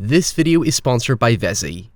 This video is sponsored by VESSI.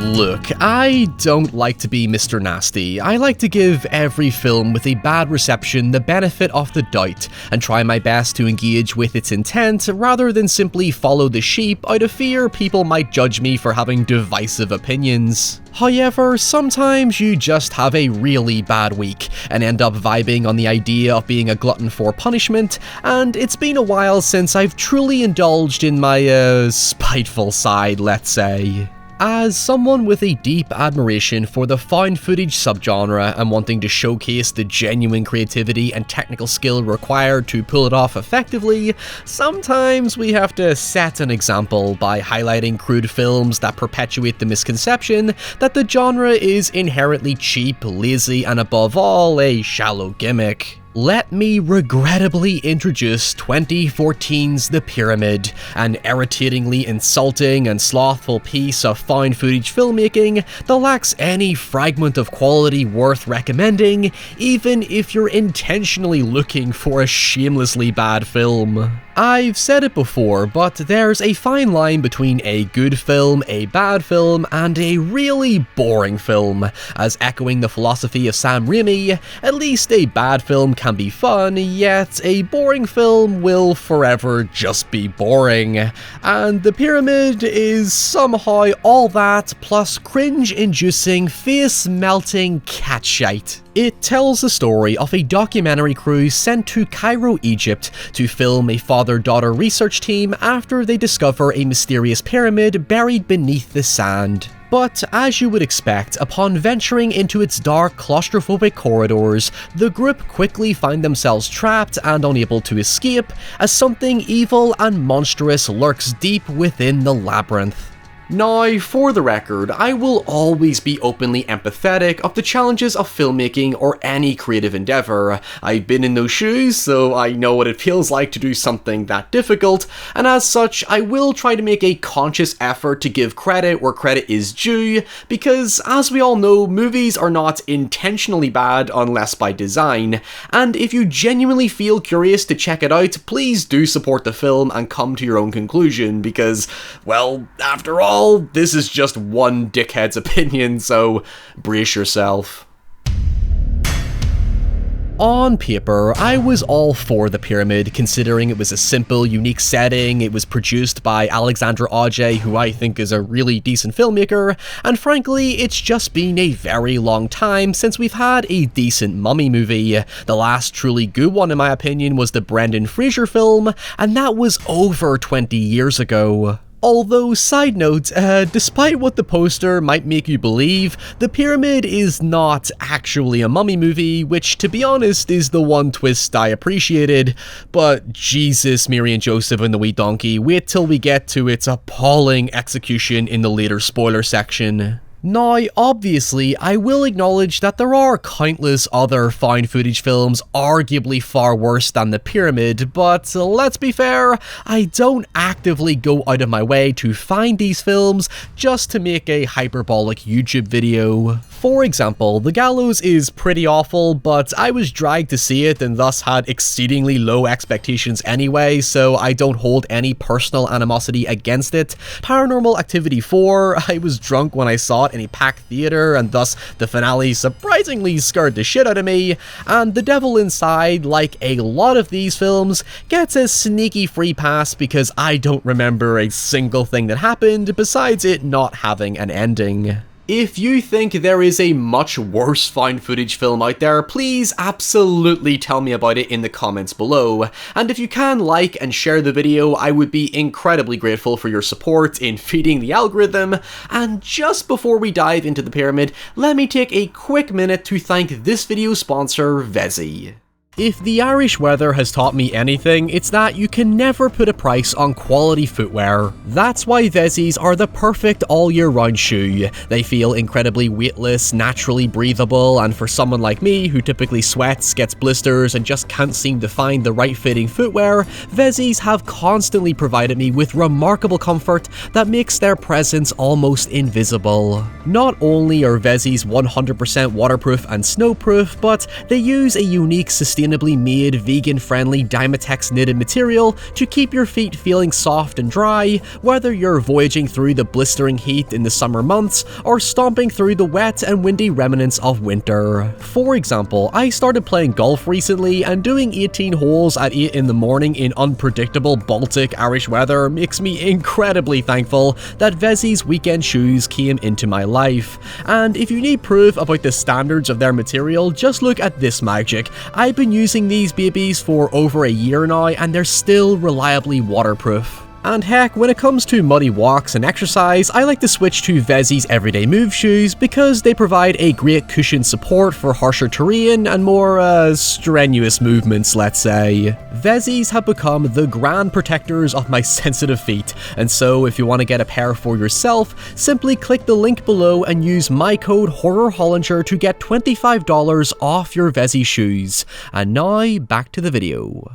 Look, I don't like to be Mr. Nasty. I like to give every film with a bad reception the benefit of the doubt and try my best to engage with its intent rather than simply follow the sheep out of fear people might judge me for having divisive opinions. However, sometimes you just have a really bad week and end up vibing on the idea of being a glutton for punishment, and it's been a while since I've truly indulged in my, spiteful side, let's say. As someone with a deep admiration for the found footage subgenre and wanting to showcase the genuine creativity and technical skill required to pull it off effectively, sometimes we have to set an example by highlighting crude films that perpetuate the misconception that the genre is inherently cheap, lazy, and above all, a shallow gimmick. Let me regrettably introduce 2014's The Pyramid, an irritatingly insulting and slothful piece of found footage filmmaking that lacks any fragment of quality worth recommending, even if you're intentionally looking for a shamelessly bad film. I've said it before, but there's a fine line between a good film, a bad film, and a really boring film, as echoing the philosophy of Sam Raimi, at least a bad film can be fun, yet a boring film will forever just be boring. And The Pyramid is somehow all that, plus cringe-inducing, face-melting cat shite. It tells the story of a documentary crew sent to Cairo, Egypt to film a father-daughter research team after they discover a mysterious pyramid buried beneath the sand. But as you would expect, upon venturing into its dark, claustrophobic corridors, the group quickly find themselves trapped and unable to escape, as something evil and monstrous lurks deep within the labyrinth. Now, for the record, I will always be openly empathetic of the challenges of filmmaking or any creative endeavour. I've been in those shoes, so I know what it feels like to do something that difficult, and as such, I will try to make a conscious effort to give credit where credit is due, because as we all know, movies are not intentionally bad unless by design, and if you genuinely feel curious to check it out, please do support the film and come to your own conclusion, because, well, after all, this is just one dickhead's opinion, so brace yourself. On paper, I was all for The Pyramid, considering it was a simple, unique setting, it was produced by Alexandre Aja, who I think is a really decent filmmaker, and frankly, it's just been a very long time since we've had a decent mummy movie. The last truly good one, in my opinion, was the Brendan Fraser film, and that was over 20 years ago. Although, side note, despite what the poster might make you believe, The Pyramid is not actually a mummy movie, which, to be honest, is the one twist I appreciated. But Jesus, Mary and Joseph and the Wee Donkey, wait till we get to its appalling execution in the later spoiler section. Now, obviously, I will acknowledge that there are countless other found footage films arguably far worse than The Pyramid, but let's be fair, I don't actively go out of my way to find these films just to make a hyperbolic YouTube video. For example, The Gallows is pretty awful, but I was dragged to see it and thus had exceedingly low expectations anyway, so I don't hold any personal animosity against it. Paranormal Activity 4, I was drunk when I saw it in a packed theater, and thus the finale surprisingly scared the shit out of me, and The Devil Inside, like a lot of these films, gets a sneaky free pass because I don't remember a single thing that happened besides it not having an ending. If you think there is a much worse found footage film out there, please absolutely tell me about it in the comments below. And if you can like and share the video, I would be incredibly grateful for your support in feeding the algorithm. And just before we dive into The Pyramid, let me take a quick minute to thank this video's sponsor, VESSI. If the Irish weather has taught me anything, it's that you can never put a price on quality footwear. That's why VESSIs are the perfect all-year-round shoe. They feel incredibly weightless, naturally breathable, and for someone like me who typically sweats, gets blisters, and just can't seem to find the right fitting footwear, VESSIs have constantly provided me with remarkable comfort that makes their presence almost invisible. Not only are VESSIs 100% waterproof and snowproof, but they use a unique sustainability made, vegan-friendly Dymatex knitted material to keep your feet feeling soft and dry, whether you're voyaging through the blistering heat in the summer months or stomping through the wet and windy remnants of winter. For example, I started playing golf recently, and doing 18 holes at 8 in the morning in unpredictable Baltic Irish weather makes me incredibly thankful that VESSI's weekend shoes came into my life. And if you need proof about the standards of their material, just look at this magic. I've been using these babies for over a year now, and they're still reliably waterproof. And heck, when it comes to muddy walks and exercise, I like to switch to VESSI's Everyday Move shoes because they provide a great cushion support for harsher terrain and more, strenuous movements, let's say. VESSIs have become the grand protectors of my sensitive feet, and so if you want to get a pair for yourself, simply click the link below and use my code HORRORHollinger to get $25 off your VESSI shoes. And now, back to the video.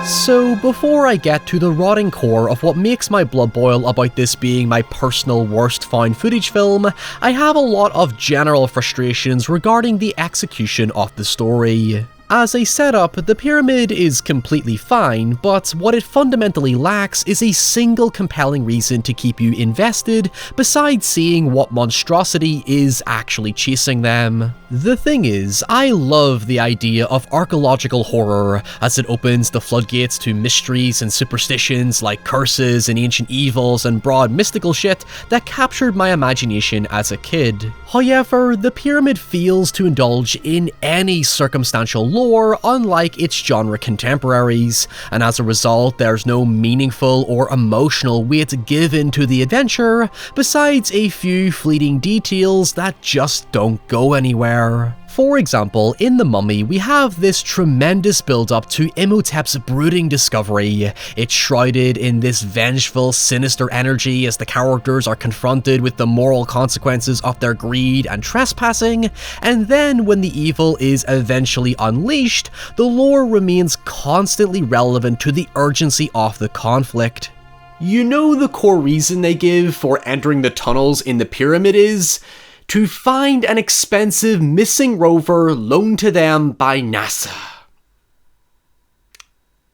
So before I get to the rotting core of what makes my blood boil about this being my personal worst found footage film, I have a lot of general frustrations regarding the execution of the story. As a setup, the pyramid is completely fine, but what it fundamentally lacks is a single compelling reason to keep you invested, besides seeing what monstrosity is actually chasing them. The thing is, I love the idea of archaeological horror, as it opens the floodgates to mysteries and superstitions like curses and ancient evils and broad mystical shit that captured my imagination as a kid. However, the pyramid fails to indulge in any circumstantial lore, unlike its genre contemporaries, and as a result there's no meaningful or emotional weight given to the adventure, besides a few fleeting details that just don't go anywhere. For example, in The Mummy, we have this tremendous build-up to Imhotep's brooding discovery. It's shrouded in this vengeful, sinister energy as the characters are confronted with the moral consequences of their greed and trespassing, and then when the evil is eventually unleashed, the lore remains constantly relevant to the urgency of the conflict. You know the core reason they give for entering the tunnels in the pyramid is to find an expensive missing rover loaned to them by NASA.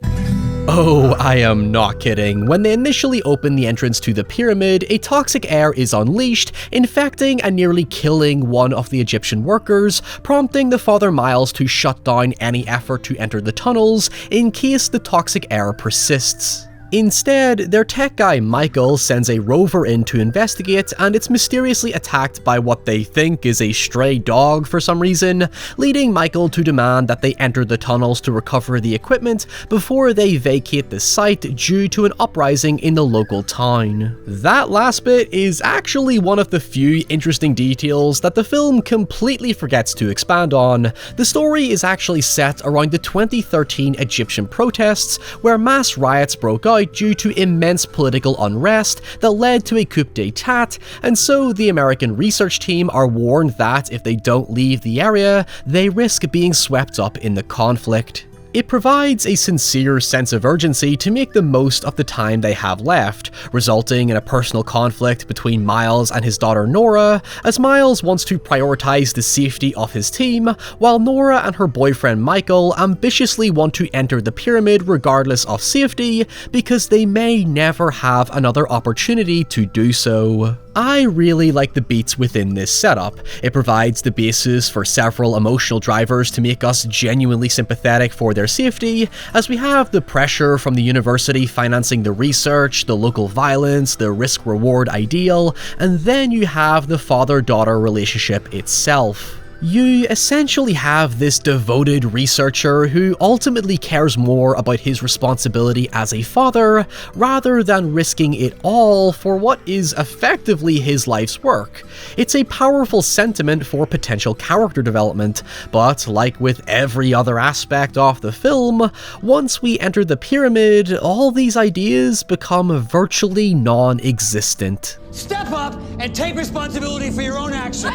Oh, I am not kidding. When they initially open the entrance to the pyramid, a toxic air is unleashed, infecting and nearly killing one of the Egyptian workers, prompting the Father Miles to shut down any effort to enter the tunnels in case the toxic air persists. Instead, their tech guy Michael sends a rover in to investigate, and it's mysteriously attacked by what they think is a stray dog for some reason, leading Michael to demand that they enter the tunnels to recover the equipment before they vacate the site due to an uprising in the local town. That last bit is actually one of the few interesting details that the film completely forgets to expand on. The story is actually set around the 2013 Egyptian protests, where mass riots broke out due to immense political unrest that led to a coup d'etat, and so the American research team are warned that if they don't leave the area, they risk being swept up in the conflict. It provides a sincere sense of urgency to make the most of the time they have left, resulting in a personal conflict between Miles and his daughter Nora, as Miles wants to prioritize the safety of his team, while Nora and her boyfriend Michael ambitiously want to enter the pyramid regardless of safety, because they may never have another opportunity to do so. I really like the beats within this setup. It provides the basis for several emotional drivers to make us genuinely sympathetic for their safety, as we have the pressure from the university financing the research, the local violence, the risk-reward ideal, and then you have the father-daughter relationship itself. You essentially have this devoted researcher who ultimately cares more about his responsibility as a father rather than risking it all for what is effectively his life's work. It's a powerful sentiment for potential character development, but like with every other aspect of the film, once we enter the pyramid, all these ideas become virtually non-existent. Step up and take responsibility for your own actions.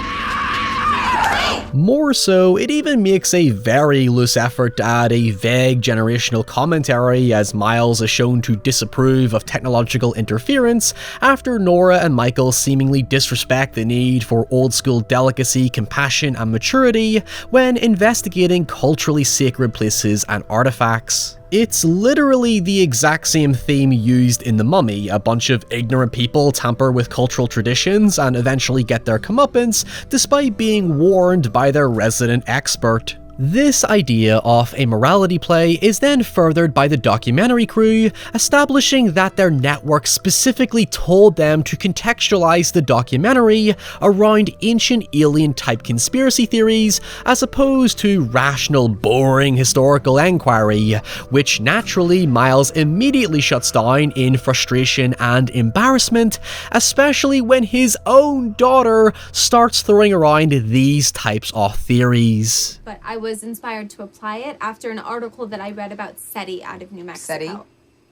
More so, it even makes a very loose effort to add a vague generational commentary as Miles is shown to disapprove of technological interference after Nora and Michael seemingly disrespect the need for old-school delicacy, compassion, and maturity when investigating culturally sacred places and artifacts. It's literally the exact same theme used in The Mummy. A bunch of ignorant people tamper with cultural traditions and eventually get their comeuppance, despite being warned by their resident expert. This idea of a morality play is then furthered by the documentary crew, establishing that their network specifically told them to contextualize the documentary around ancient alien-type conspiracy theories as opposed to rational, boring historical enquiry, which naturally Miles immediately shuts down in frustration and embarrassment, especially when his own daughter starts throwing around these types of theories. But I was inspired to apply it after an article that I read about SETI out of New Mexico. SETI?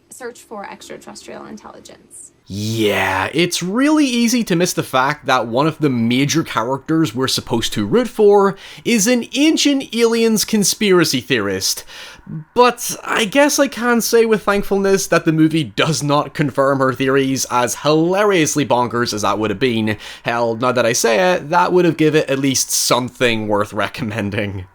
Search for Extraterrestrial Intelligence. Yeah, it's really easy to miss the fact that one of the major characters we're supposed to root for is an ancient aliens conspiracy theorist. But I guess I can say with thankfulness that the movie does not confirm her theories, as hilariously bonkers as that would have been. Hell, now that I say it, that would have given it at least something worth recommending.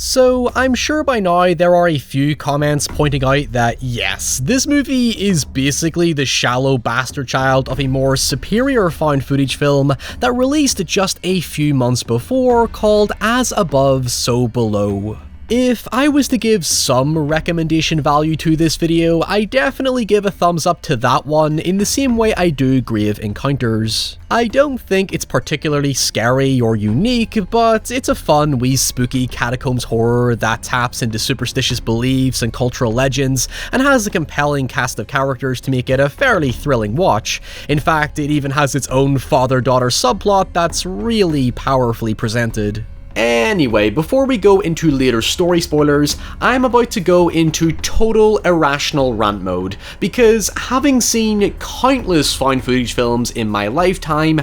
So, I'm sure by now there are a few comments pointing out that yes, this movie is basically the shallow bastard child of a more superior found footage film that released just a few months before called As Above, So Below. If I was to give some recommendation value to this video, I definitely give a thumbs up to that one in the same way I do Grave Encounters. I don't think it's particularly scary or unique, but it's a fun wee spooky catacombs horror that taps into superstitious beliefs and cultural legends and has a compelling cast of characters to make it a fairly thrilling watch. In fact, it even has its own father-daughter subplot that's really powerfully presented. Anyway, before we go into later story spoilers, I'm about to go into total irrational rant mode, because having seen countless found footage films in my lifetime,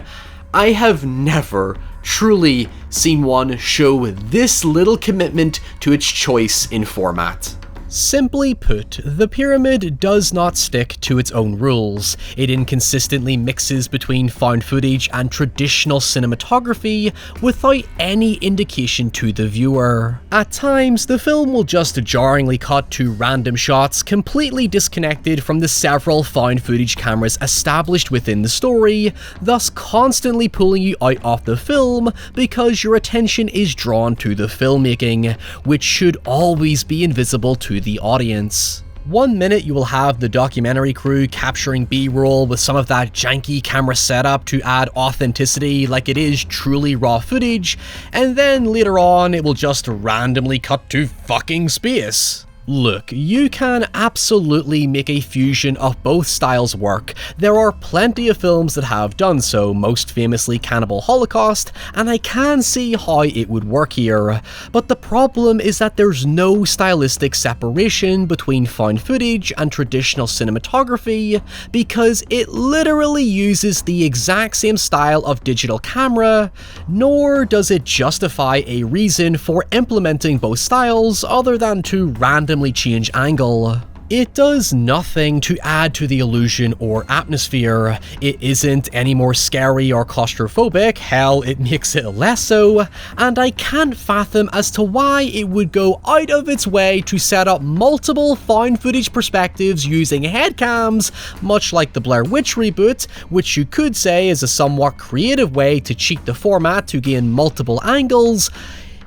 I have never truly seen one show this little commitment to its choice in format. Simply put, the pyramid does not stick to its own rules. It inconsistently mixes between found footage and traditional cinematography without any indication to the viewer. At times, the film will just jarringly cut to random shots completely disconnected from the several found footage cameras established within the story, thus constantly pulling you out of the film because your attention is drawn to the filmmaking, which should always be invisible to the audience. One minute you will have the documentary crew capturing B-roll with some of that janky camera setup to add authenticity like it is truly raw footage, and then later on it will just randomly cut to fucking space. Look, you can absolutely make a fusion of both styles work. There are plenty of films that have done so, most famously Cannibal Holocaust, and I can see how it would work here. But the problem is that there's no stylistic separation between found footage and traditional cinematography, because it literally uses the exact same style of digital camera, nor does it justify a reason for implementing both styles other than to randomly change angle. It does nothing to add to the illusion or atmosphere. It isn't any more scary or claustrophobic, hell, it makes it less so, and I can't fathom as to why it would go out of its way to set up multiple found footage perspectives using headcams, much like the Blair Witch reboot, which you could say is a somewhat creative way to cheat the format to gain multiple angles,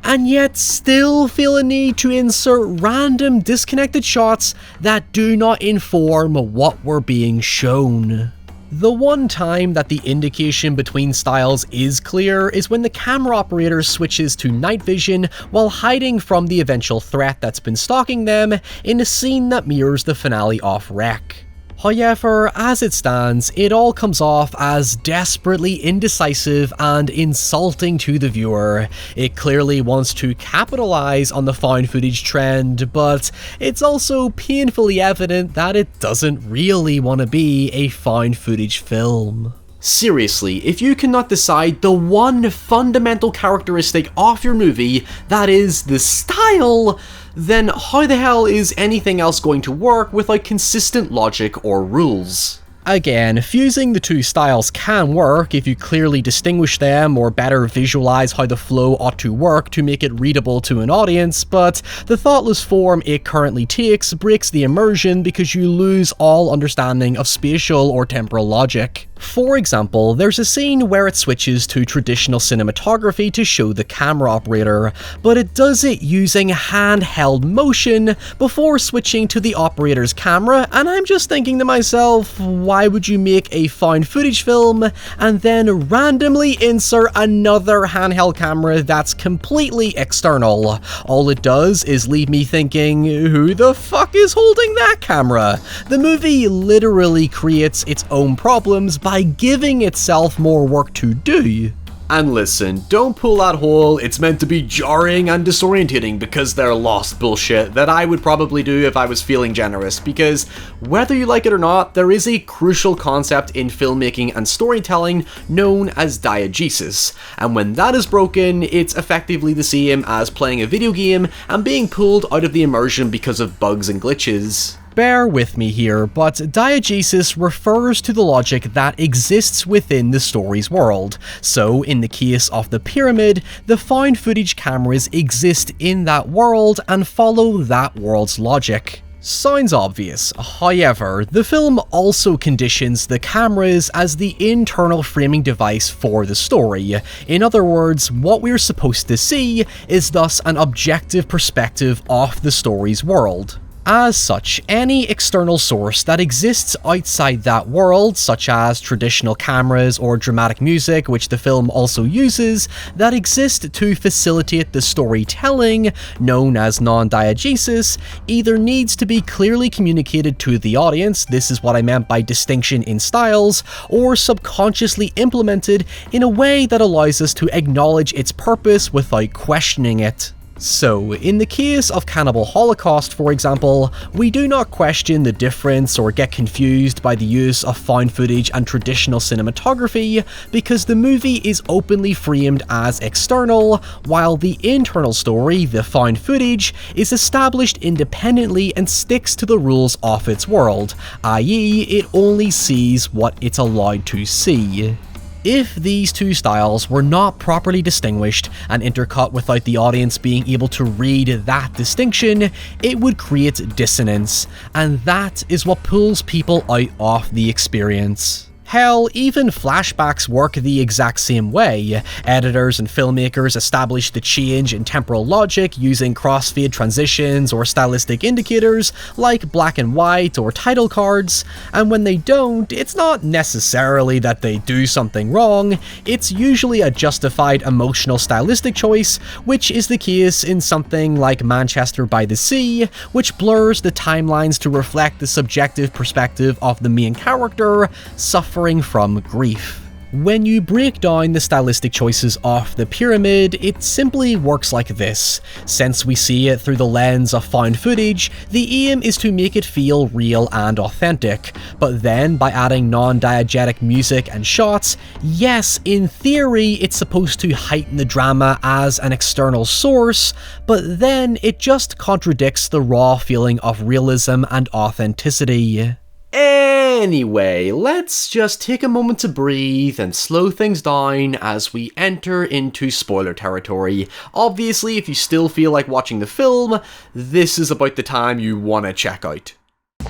and yet still feel a need to insert random disconnected shots that do not inform what we're being shown. The one time that the indication between styles is clear is when the camera operator switches to night vision while hiding from the eventual threat that's been stalking them in a scene that mirrors the finale of Wreck. However, as it stands, it all comes off as desperately indecisive and insulting to the viewer. It clearly wants to capitalize on the found footage trend, but it's also painfully evident that it doesn't really want to be a found footage film. Seriously, if you cannot decide the one fundamental characteristic of your movie, that is the style, then how the hell is anything else going to work without consistent logic or rules? Again, fusing the two styles can work if you clearly distinguish them or better visualize how the flow ought to work to make it readable to an audience, but the thoughtless form it currently takes breaks the immersion because you lose all understanding of spatial or temporal logic. For example, there's a scene where it switches to traditional cinematography to show the camera operator, but it does it using handheld motion before switching to the operator's camera, and I'm just thinking to myself, why would you make a found footage film and then randomly insert another handheld camera that's completely external? All it does is leave me thinking, who the fuck is holding that camera? The movie literally creates its own problems by giving itself more work to do. And listen, don't pull that whole "it's meant to be jarring and disorientating because they're lost" bullshit that I would probably do if I was feeling generous, because whether you like it or not, there is a crucial concept in filmmaking and storytelling known as diegesis, and when that is broken, it's effectively the same as playing a video game and being pulled out of the immersion because of bugs and glitches. Bear with me here, but diegesis refers to the logic that exists within the story's world. So, in the case of the pyramid, the found footage cameras exist in that world and follow that world's logic. Sounds obvious, however, the film also conditions the cameras as the internal framing device for the story. In other words, what we're supposed to see is thus an objective perspective of the story's world. As such, any external source that exists outside that world, such as traditional cameras or dramatic music, which the film also uses, that exist to facilitate the storytelling, known as non-diegesis, either needs to be clearly communicated to the audience, this is what I meant by distinction in styles, or subconsciously implemented in a way that allows us to acknowledge its purpose without questioning it. So, in the case of Cannibal Holocaust, for example, we do not question the difference or get confused by the use of found footage and traditional cinematography because the movie is openly framed as external, while the internal story, the found footage, is established independently and sticks to the rules of its world, i.e., it only sees what it's allowed to see. If these two styles were not properly distinguished and intercut without the audience being able to read that distinction, it would create dissonance, and that is what pulls people out of the experience. Hell, even flashbacks work the exact same way. Editors and filmmakers establish the change in temporal logic using crossfade transitions or stylistic indicators like black and white or title cards, and when they don't, it's not necessarily that they do something wrong, it's usually a justified emotional stylistic choice, which is the case in something like Manchester by the Sea, which blurs the timelines to reflect the subjective perspective of the main character suffering from grief. When you break down the stylistic choices of the pyramid, it simply works like this. Since we see it through the lens of found footage, the aim is to make it feel real and authentic, but then by adding non-diegetic music and shots, yes, in theory it's supposed to heighten the drama as an external source, but then it just contradicts the raw feeling of realism and authenticity. Anyway, let's just take a moment to breathe and slow things down as we enter into spoiler territory. Obviously, if you still feel like watching the film, this is about the time you want to check out.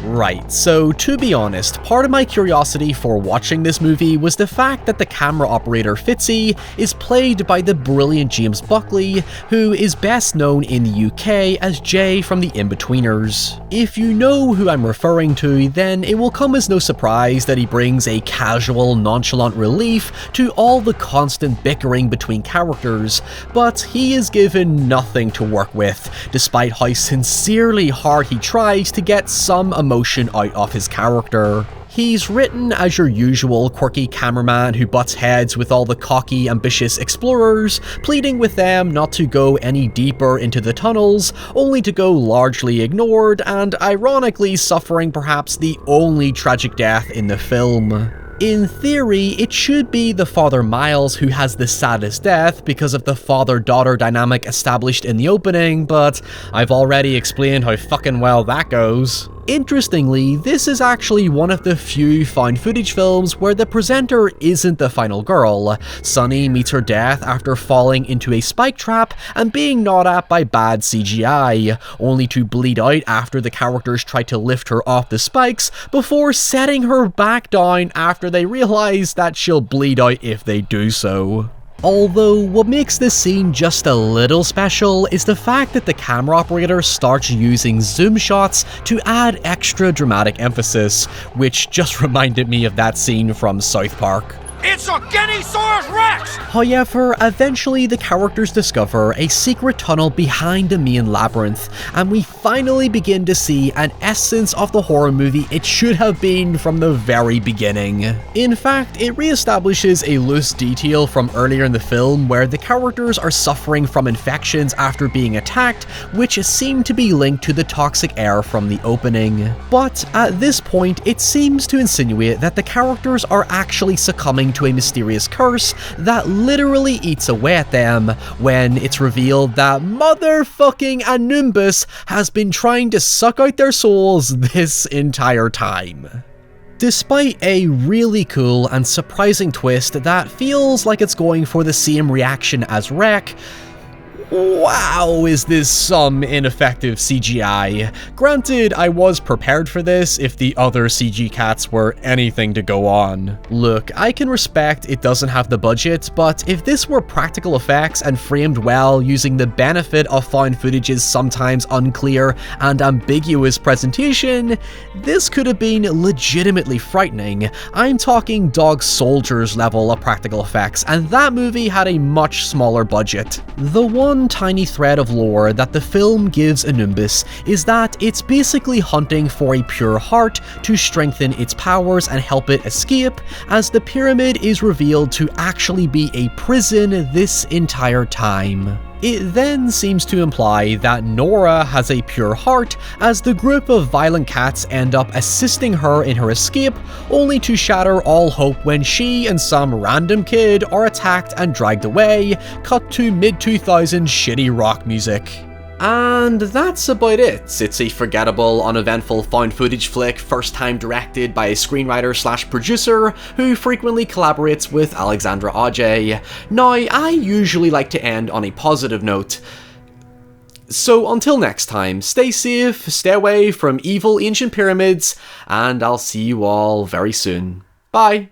Right, so to be honest, part of my curiosity for watching this movie was the fact that the camera operator VESSI is played by the brilliant James Buckley, who is best known in the UK as Jay from The Inbetweeners. If you know who I'm referring to, then it will come as no surprise that he brings a casual, nonchalant relief to all the constant bickering between characters, but he is given nothing to work with, despite how sincerely hard he tries to get some emotion out of his character. He's written as your usual quirky cameraman who butts heads with all the cocky, ambitious explorers, pleading with them not to go any deeper into the tunnels, only to go largely ignored and ironically suffering perhaps the only tragic death in the film. In theory, it should be the Father Miles who has the saddest death because of the father-daughter dynamic established in the opening, but I've already explained how fucking well that goes. Interestingly, this is actually one of the few found footage films where the presenter isn't the final girl. Sunny meets her death after falling into a spike trap and being gnawed at by bad CGI, only to bleed out after the characters try to lift her off the spikes before setting her back down after they realize that she'll bleed out if they do so. Although, what makes this scene just a little special is the fact that the camera operator starts using zoom shots to add extra dramatic emphasis, which just reminded me of that scene from South Park. It's a Genisaurus Rex! However, eventually the characters discover a secret tunnel behind the main labyrinth, and we finally begin to see an essence of the horror movie it should have been from the very beginning. In fact, it re-establishes a loose detail from earlier in the film where the characters are suffering from infections after being attacked, which seem to be linked to the toxic air from the opening. But at this point, it seems to insinuate that the characters are actually succumbing to a mysterious curse that literally eats away at them, when it's revealed that motherfucking Anubis has been trying to suck out their souls this entire time. Despite a really cool and surprising twist that feels like it's going for the same reaction as Wreck, wow, is this some ineffective CGI. Granted, I was prepared for this if the other CG cats were anything to go on. Look, I can respect it doesn't have the budget, but if this were practical effects and framed well using the benefit of found footage's sometimes unclear and ambiguous presentation, this could have been legitimately frightening. I'm talking Dog Soldiers level of practical effects, and that movie had a much smaller budget. The one tiny thread of lore that the film gives Anubis is that it's basically hunting for a pure heart to strengthen its powers and help it escape, as the pyramid is revealed to actually be a prison this entire time. It then seems to imply that Nora has a pure heart, as the group of violent cats end up assisting her in her escape, only to shatter all hope when she and some random kid are attacked and dragged away, cut to mid-2000s shitty rock music. And that's about it. It's a forgettable, uneventful found footage flick, first time directed by a screenwriter/producer who frequently collaborates with Alexandra Ajay. Now, I usually like to end on a positive note. So until next time, stay safe, stay away from evil ancient pyramids, and I'll see you all very soon. Bye!